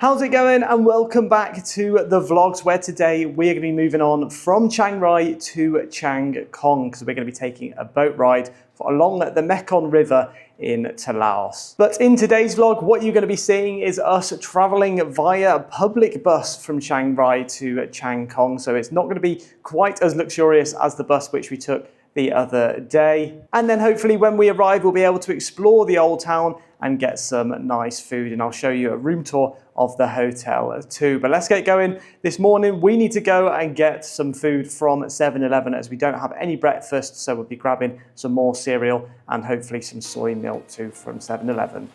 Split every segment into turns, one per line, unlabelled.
How's it going, and welcome back to the vlogs, where today we're going to be moving on from Chiang Rai to Chiang Khong because we're going to be taking a boat ride along the Mekong River into Laos. But in today's vlog, what you're going to be seeing is us traveling via a public bus from Chiang Rai to Chiang Khong. So it's not going to be quite as luxurious as the bus which we took the other day. And then hopefully when we arrive, we'll be able to explore the old town and get some nice food, and I'll show you a room tour of the hotel too. But let's get going. This morning we need to go and get some food from 7-Eleven as we don't have any breakfast, so we'll be grabbing some more cereal and hopefully some soy milk too from 7-Eleven.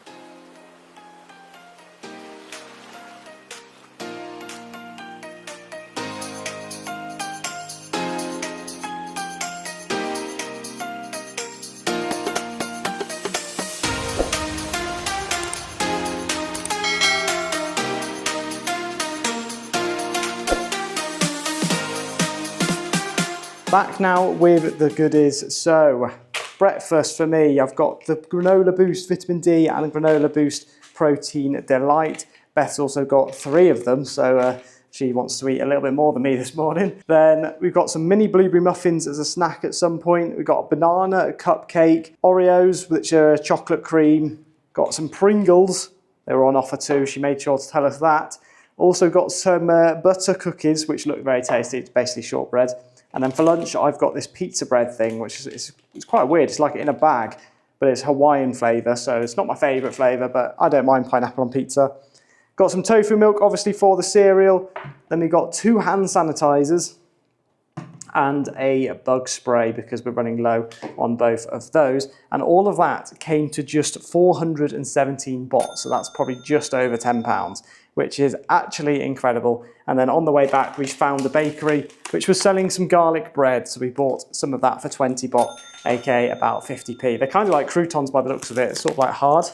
Back now with the goodies. So breakfast for me, I've got the Granola Boost Vitamin D and Granola Boost Protein Delight. Beth's also got 3 of them, so she wants to eat a little bit more than me this morning. Then we've got some mini blueberry muffins as a snack at some point. We've got a banana, a cupcake, Oreos, which are chocolate cream. Got some Pringles, they were on offer too, she made sure to tell us that. Also got some butter cookies, which look very tasty, it's basically shortbread. And then for lunch, I've got this pizza bread thing, which is it's quite weird. It's like in a bag, but it's Hawaiian flavour, so it's not my favourite flavour, but I don't mind pineapple on pizza. Got some tofu milk, obviously, for the cereal. Then we got 2 hand sanitizers and a bug spray because we're running low on both of those. And all of that came to just 417 baht, so that's probably just over £10, which is actually incredible. And then on the way back, we found a bakery which was selling some garlic bread, so we bought some of that for 20 baht, aka about 50p. They're kind of like croutons by the looks of it, it's sort of like hard,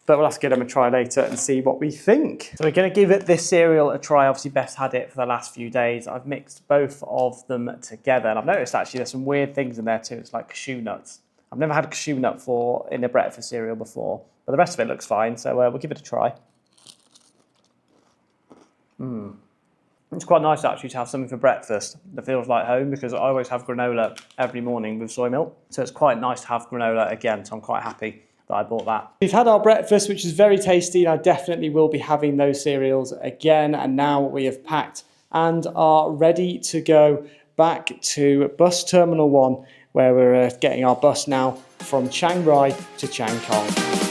but we'll have to give them a try later and see what we think. So we're going to give this cereal a try. Obviously Beth's had it for the last few days. I've mixed both of them together, and I've noticed actually there's some weird things in there too. It's like cashew nuts. I've never had a cashew nut in a breakfast cereal before, but the rest of it looks fine, so we'll give it a try. It's quite nice actually to have something for breakfast that feels like home, because I always have granola every morning with soy milk. So it's quite nice to have granola again, so I'm quite happy that I bought that. We've had our breakfast, which is very tasty, and I definitely will be having those cereals again. And now we have packed and are ready to go back to bus terminal 1, where we're getting our bus now from Chiang Rai to Chiang Khong.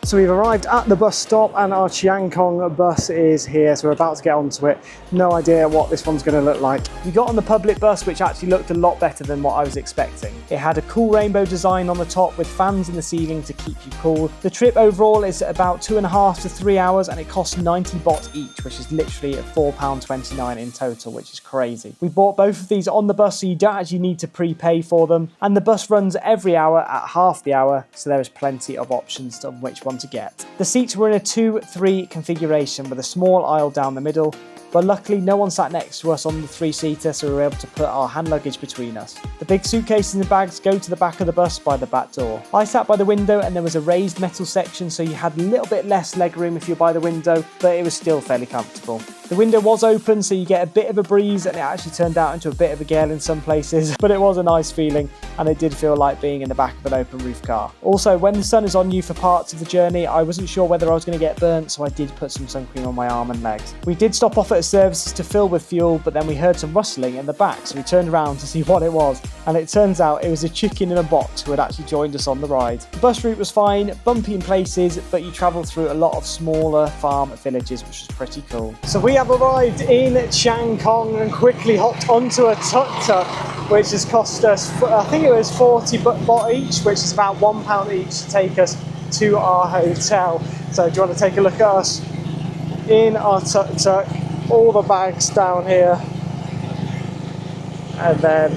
So we've arrived at the bus stop and our Chiang Khong bus is here, so we're about to get onto it. No idea what this one's going to look like. We got on the public bus, which actually looked a lot better than what I was expecting. It had a cool rainbow design on the top with fans in the ceiling to keep you cool. The trip overall is about 2.5 to 3 hours, and it costs 90 baht each, which is literally £4.29 in total, which is crazy. We bought both of these on the bus, so you don't actually need to prepay for them. And the bus runs every hour at half the hour, so there is plenty of options on which one to get. The seats were in a 2-3 configuration with a small aisle down the middle, but luckily no one sat next to us on the 3-seater, so we were able to put our hand luggage between us. The big suitcases and bags go to the back of the bus by the back door. I sat by the window, and there was a raised metal section, so you had a little bit less leg room if you're by the window, but it was still fairly comfortable. The window was open, so you get a bit of a breeze, and it actually turned out into a bit of a gale in some places, but it was a nice feeling, and it did feel like being in the back of an open roof car. Also, when the sun is on you for parts of the journey, I wasn't sure whether I was going to get burnt, so I did put some sun cream on my arm and legs. We did stop off at services to fill with fuel, but then we heard some rustling in the back, so we turned around to see what it was, and it turns out it was a chicken in a box who had actually joined us on the ride. The bus route was fine, bumpy in places, but you travel through a lot of smaller farm villages, which was pretty cool. So we have arrived in Chiang Khong and quickly hopped onto a tuk-tuk, which has cost us, I think it was 40 baht each, which is about £1 each to take us to our hotel. So do you want to take a look at us in our tuk-tuk? All the bags down here, and then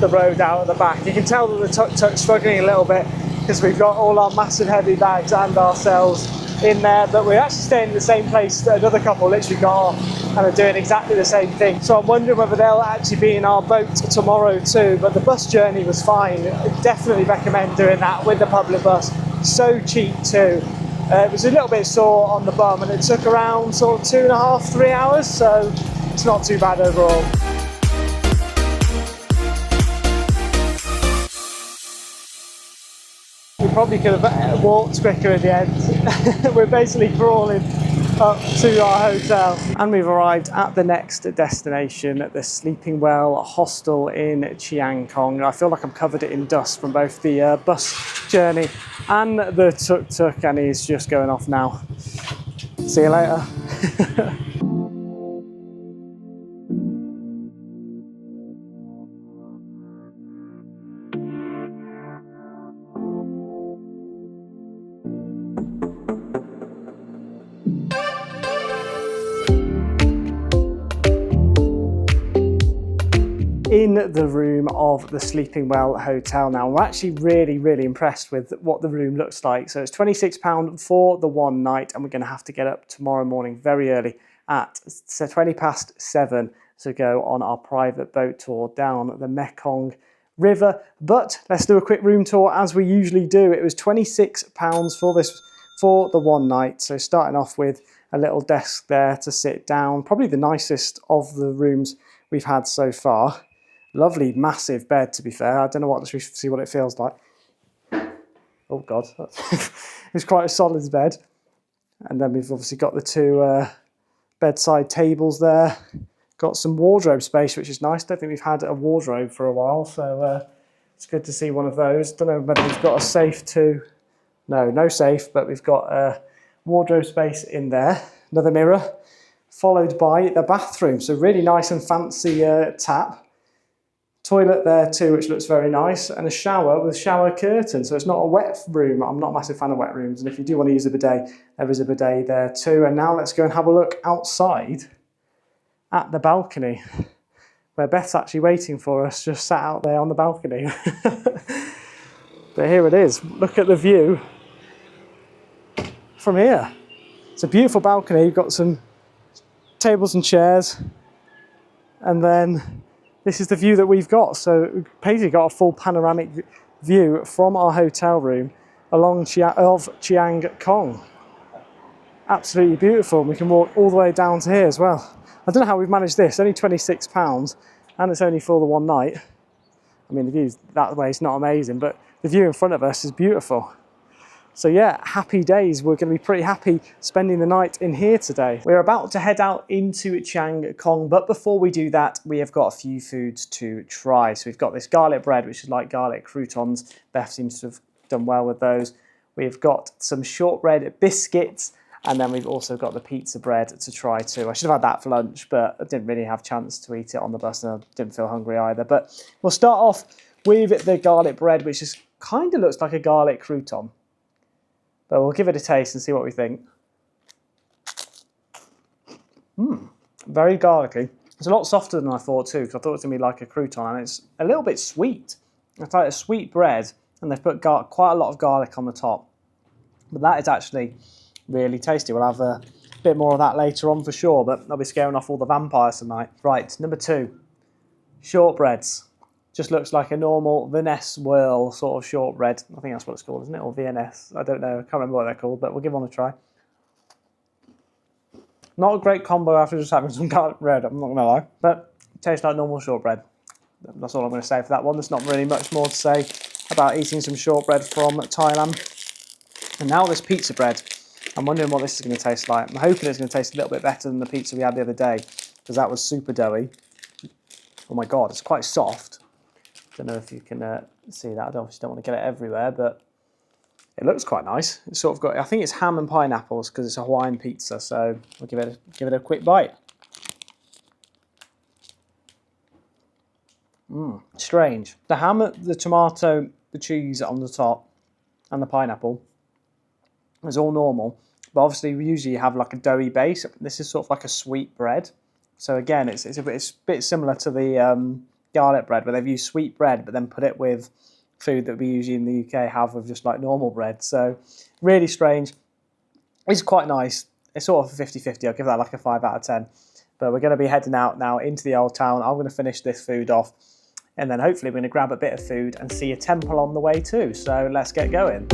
the road out at the back. You can tell that the tuk-tuk's struggling a little bit because we've got all our massive heavy bags and ourselves in there, but we're actually staying in the same place that another couple literally got off and are doing exactly the same thing. So I'm wondering whether they'll actually be in our boat tomorrow too, but the bus journey was fine. Definitely recommend doing that with the public bus. So cheap too. It was a little bit sore on the bum and it took around sort of 2.5, 3 hours, so it's not too bad overall. We probably could have walked quicker at the end. We're basically crawling up to our hotel. And we've arrived at the next destination, the Sleeping Well hostel in Chiang Khong. I feel like I'm covered in dust from both the bus journey and the tuk-tuk, and he's just going off now. See you later. In the room of the Sleeping Well Hotel now. We're actually really impressed with what the room looks like. So it's £26 for the one night, and we're going to have to get up tomorrow morning very early at 7:20 to go on our private boat tour down the Mekong River. But let's do a quick room tour as we usually do. It was £26 for the one night. So starting off with a little desk there to sit down, probably the nicest of the rooms we've had so far. Lovely, massive bed, to be fair. I don't know what, let's see what it feels like. Oh God, it's quite a solid bed. And then we've obviously got the two bedside tables there. Got some wardrobe space, which is nice. Don't think we've had a wardrobe for a while, so it's good to see one of those. Don't know whether we've got a safe too. No safe, but we've got a wardrobe space in there. Another mirror, followed by the bathroom. So really nice and fancy tap. Toilet there too, which looks very nice, and a shower with shower curtain, so it's not a wet room. I'm not a massive fan of wet rooms, and if you do want to use a bidet, there is a bidet there too. And now let's go and have a look outside at the balcony, where Beth's actually waiting for us, just sat out there on the balcony. But here it is, look at the view from here. It's a beautiful balcony, you've got some tables and chairs, and then this is the view that we've got. So we've basically got a full panoramic view from our hotel room along Chiang Khong. Absolutely beautiful. And we can walk all the way down to here as well. I don't know how we've managed this. Only £26 and it's only for the one night. I mean, the view that way is not amazing, but the view in front of us is beautiful. So yeah, happy days. We're going to be pretty happy spending the night in here today. We're about to head out into Chiang Khong, but before we do that, we have got a few foods to try. So we've got this garlic bread, which is like garlic croutons. Beth seems to have done well with those. We've got some shortbread biscuits, and then we've also got the pizza bread to try too. I should have had that for lunch, but I didn't really have a chance to eat it on the bus, and I didn't feel hungry either. But we'll start off with the garlic bread, which is kind of looks like a garlic crouton. But we'll give it a taste and see what we think. Very garlicky. It's a lot softer than I thought too, because I thought it was going to be like a crouton, and it's a little bit sweet. It's like a sweet bread, and they've put quite a lot of garlic on the top. But that is actually really tasty. We'll have a bit more of that later on for sure, but I'll be scaring off all the vampires tonight. Right, number 2, shortbreads. Just looks like a normal Vanessa whirl sort of shortbread. I think that's what it's called, isn't it? Or VNS. I don't know. I can't remember what they're called, but we'll give one a try. Not a great combo after just having some garlic bread, I'm not going to lie. But it tastes like normal shortbread. That's all I'm going to say for that one. There's not really much more to say about eating some shortbread from Thailand. And now this pizza bread. I'm wondering what this is going to taste like. I'm hoping it's going to taste a little bit better than the pizza we had the other day, because that was super doughy. Oh my God, it's quite soft. Don't know if you can see that. I obviously don't want to get it everywhere, but it looks quite nice. It's sort of got, I think it's ham and pineapples because it's a Hawaiian pizza. So we'll give it a quick bite. Strange. The ham, the tomato, the cheese on the top, and the pineapple is all normal. But obviously we usually have like a doughy base. This is sort of like a sweet bread. So again, it's a bit similar to the garlic bread, where they've used sweet bread but then put it with food that we usually in the UK have with just like normal bread. So really strange. It's quite nice. It's sort of 50-50. I'll give that like a 5 out of 10. But we're going to be heading out now into the old town. I'm going to finish this food off, and then hopefully we're going to grab a bit of food and see a temple on the way too. So let's get going.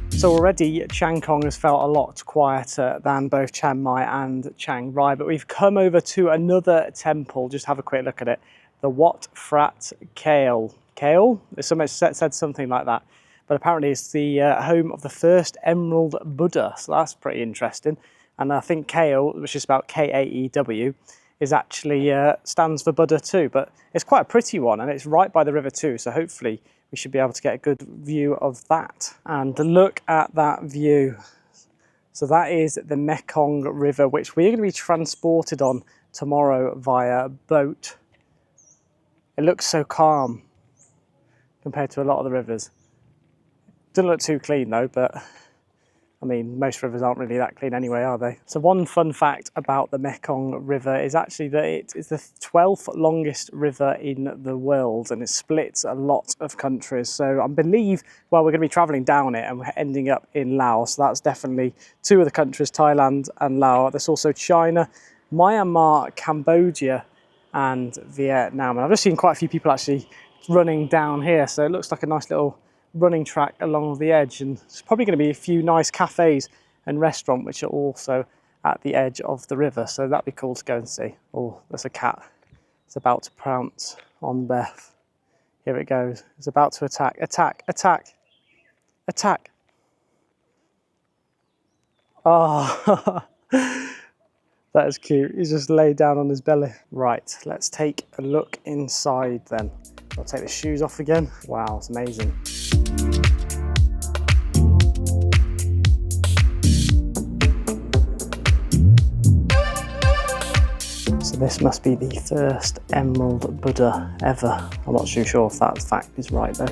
So already Chiang Khong has felt a lot quieter than both Chiang Mai and Chiang Rai, but we've come over to another temple. Just have a quick look at it. The Wat Phrat Kael. Kael? Somebody said something like that. But apparently it's the home of the first Emerald Buddha. So that's pretty interesting. And I think Kael, which is spelled K-A-E-W, is actually stands for Buddha too. But it's quite a pretty one, and it's right by the river too. So hopefully we should be able to get a good view of that. And look at that view. So that is the Mekong River, which we're going to be transported on tomorrow via boat. It looks so calm compared to a lot of the rivers. Doesn't look too clean though, but I mean, most rivers aren't really that clean anyway, are they? So one fun fact about the Mekong River is actually that it is the 12th longest river in the world, and it splits a lot of countries. So I believe, well, we're going to be travelling down it and we're ending up in Laos. So that's definitely two of the countries, Thailand and Laos. There's also China, Myanmar, Cambodia and Vietnam. And I've just seen quite a few people actually running down here. So it looks like a nice little running track along the edge, and there's probably going to be a few nice cafes and restaurants which are also at the edge of the river, so that'd be cool to go and see. Oh, there's a cat. It's about to pounce on Beth. Here it goes. It's about to attack. Attack, attack, attack. Oh, that is cute. He's just laid down on his belly. Right, let's take a look inside then. I'll take the shoes off again. Wow, it's amazing. So this must be the first Emerald Buddha ever. I'm not too sure if that fact is right though.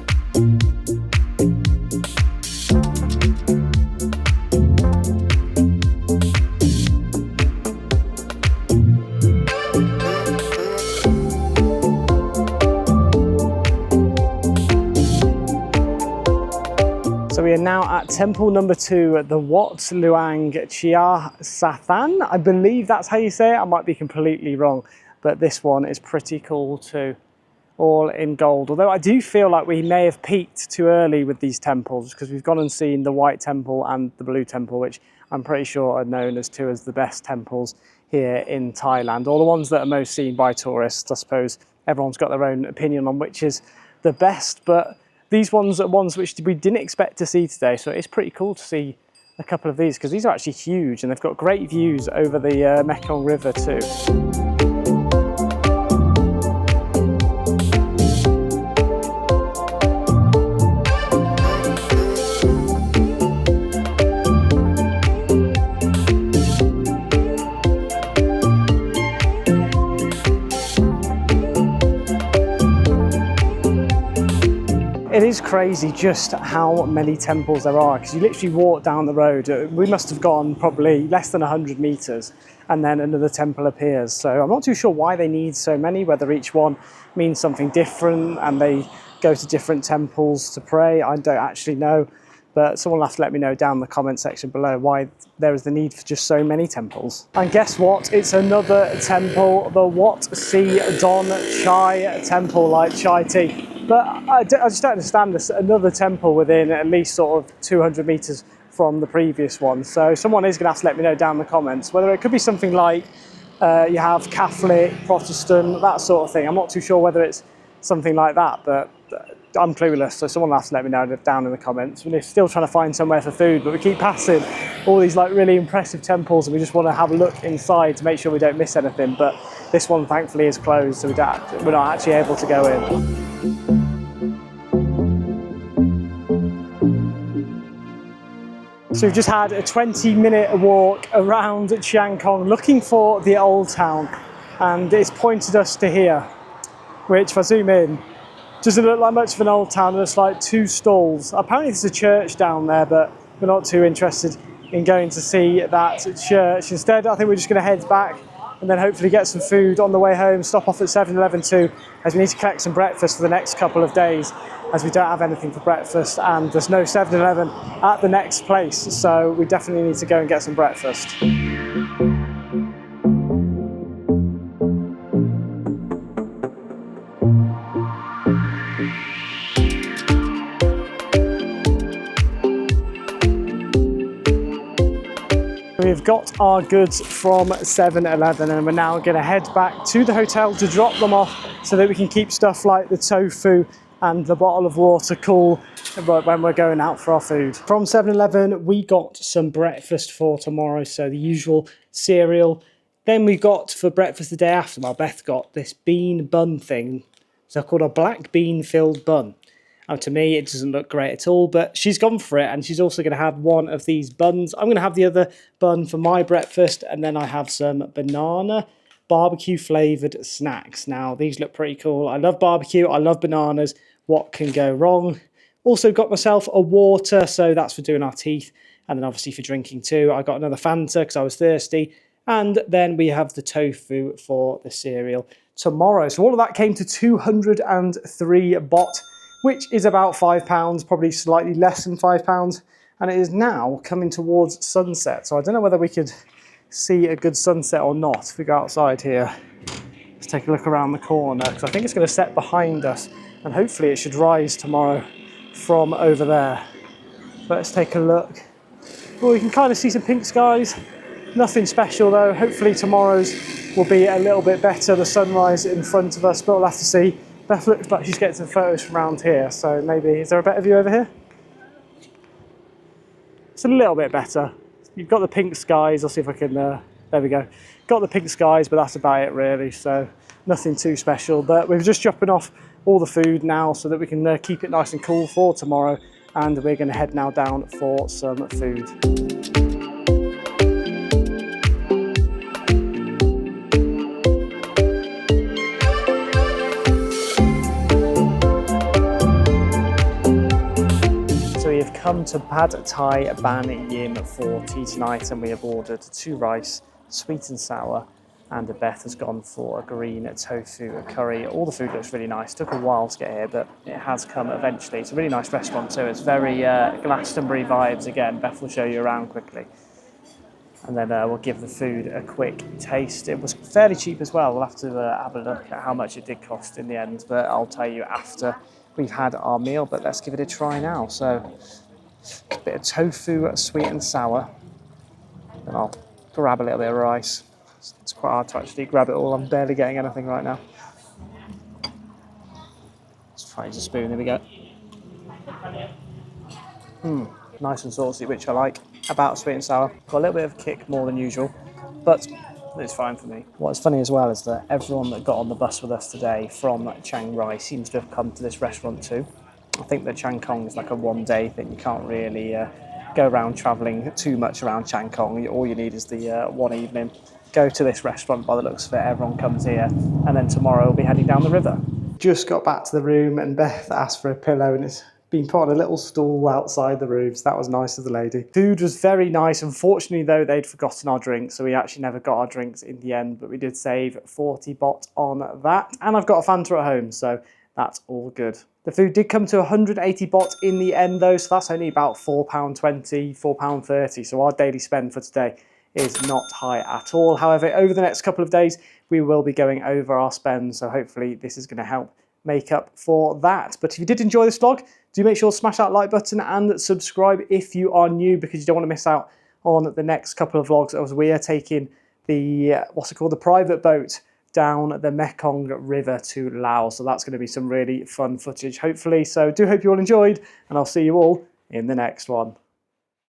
So we are now at temple number 2, the Wat Luang Chia Sathan. I believe that's how you say it. I might be completely wrong, but this one is pretty cool too. All in gold. Although I do feel like we may have peaked too early with these temples, because we've gone and seen the White Temple and the Blue Temple, which I'm pretty sure are known as two of the best temples here in Thailand. Or the ones that are most seen by tourists. I suppose everyone's got their own opinion on which is the best, but these ones are ones which we didn't expect to see today, so it's pretty cool to see a couple of these, because these are actually huge and they've got great views over the Mekong River too. It is crazy just how many temples there are, because you literally walk down the road. We must have gone probably less than 100 meters and then another temple appears. So I'm not too sure why they need so many, whether each one means something different and they go to different temples to pray. I don't actually know, but someone will have to let me know down in the comment section below why there is the need for just so many temples. And guess what? It's another temple, the Wat Si Don Chai Temple, like chai tea. But I just don't understand this. Another temple within at least sort of 200 meters from the previous one. So someone is going to have to let me know down in the comments whether it could be something like you have Catholic, Protestant, that sort of thing. I'm not too sure whether it's something like that, but I'm clueless. So someone will have to let me know down in the comments. We're still trying to find somewhere for food, but we keep passing all these like really impressive temples and we just want to have a look inside to make sure we don't miss anything. But this one thankfully is closed, so we're not actually able to go in. So we've just had a 20-minute walk around Chiang Khong looking for the old town, and it's pointed us to here, which if I zoom in, doesn't look like much of an old town. There's like 2 stalls. Apparently there's a church down there, but we're not too interested in going to see that church. Instead, I think we're just going to head back and then hopefully get some food on the way home, stop off at 7-Eleven too, as we need to collect some breakfast for the next couple of days, as we don't have anything for breakfast and there's no 7-Eleven at the next place, so we definitely need to go and get some breakfast. We've got our goods from 7-Eleven and we're now going to head back to the hotel to drop them off so that we can keep stuff like the tofu and the bottle of water cool when we're going out for our food. From 7-Eleven we got some breakfast for tomorrow, so the usual cereal. Then we got for breakfast the day after, well, Beth got this bean bun thing, so called a black bean filled bun. To me, it doesn't look great at all, but she's gone for it, and she's also going to have one of these buns. I'm going to have the other bun for my breakfast, and then I have some banana barbecue flavoured snacks. Now, these look pretty cool. I love barbecue. I love bananas. What can go wrong? Also got myself a water, so that's for doing our teeth, and then obviously for drinking too. I got another Fanta because I was thirsty, and then we have the tofu for the cereal tomorrow. So all of that came to 203 baht, which is about £5, probably slightly less than £5, and it is now coming towards sunset. So I don't know whether we could see a good sunset or not if we go outside here. Let's take a look around the corner, because I think it's going to set behind us, and hopefully it should rise tomorrow from over there. But let's take a look. Well, we can kind of see some pink skies. Nothing special though. Hopefully tomorrow's will be a little bit better, the sunrise in front of us, but we'll have to see. Beth looks like she's getting some photos from around here, so maybe, is there a better view over here? It's a little bit better. You've got the pink skies, I'll see if I can, there we go. Got the pink skies, but that's about it really, so nothing too special. But we're just dropping off all the food now so that we can keep it nice and cool for tomorrow, and we're going to head now down for some food. We've come to Pad Thai Ban Yim for tea tonight, and we have ordered 2 rice, sweet and sour, and Beth has gone for a green tofu curry. All the food looks really nice. Took a while to get here, but it has come eventually. It's a really nice restaurant too. It's very Glastonbury vibes again. Beth will show you around quickly. And then we'll give the food a quick taste. It was fairly cheap as well. We'll have to have a look at how much it did cost in the end, but I'll tell you after we've had our meal. But let's give it a try now. So a bit of tofu, sweet and sour. And I'll grab a little bit of rice. It's quite hard to actually grab it all. I'm barely getting anything right now. Let's try use a spoon. There we go. Nice and saucy, which I like about sweet and sour. Got a little bit of a kick more than usual, but it's fine for me. What's funny as well is that everyone that got on the bus with us today from Chiang Rai seems to have come to this restaurant too. I think that Chiang Khong is like a one-day thing. You can't really go around travelling too much around Chiang Khong. All you need is the one evening. Go to this restaurant by the looks of it. Everyone comes here, and then tomorrow we'll be heading down the river. Just got back to the room, and Beth asked for a pillow, and it's been put on a little stool outside the room, so that was nice of the lady. Food was very nice. Unfortunately though, they'd forgotten our drinks, so we actually never got our drinks in the end, but we did save 40 baht on that. And I've got a Fanta at home, so that's all good. The food did come to 180 baht in the end though, so that's only about £4.20, £4.30, so our daily spend for today is not high at all. However, over the next couple of days, we will be going over our spend, so hopefully this is going to help make up for that. But if you did enjoy this vlog, do make sure to smash that like button and subscribe if you are new, because you don't want to miss out on the next couple of vlogs as we are taking the, the private boat down the Mekong River to Laos. So that's going to be some really fun footage, hopefully. So do hope you all enjoyed, and I'll see you all in the next one.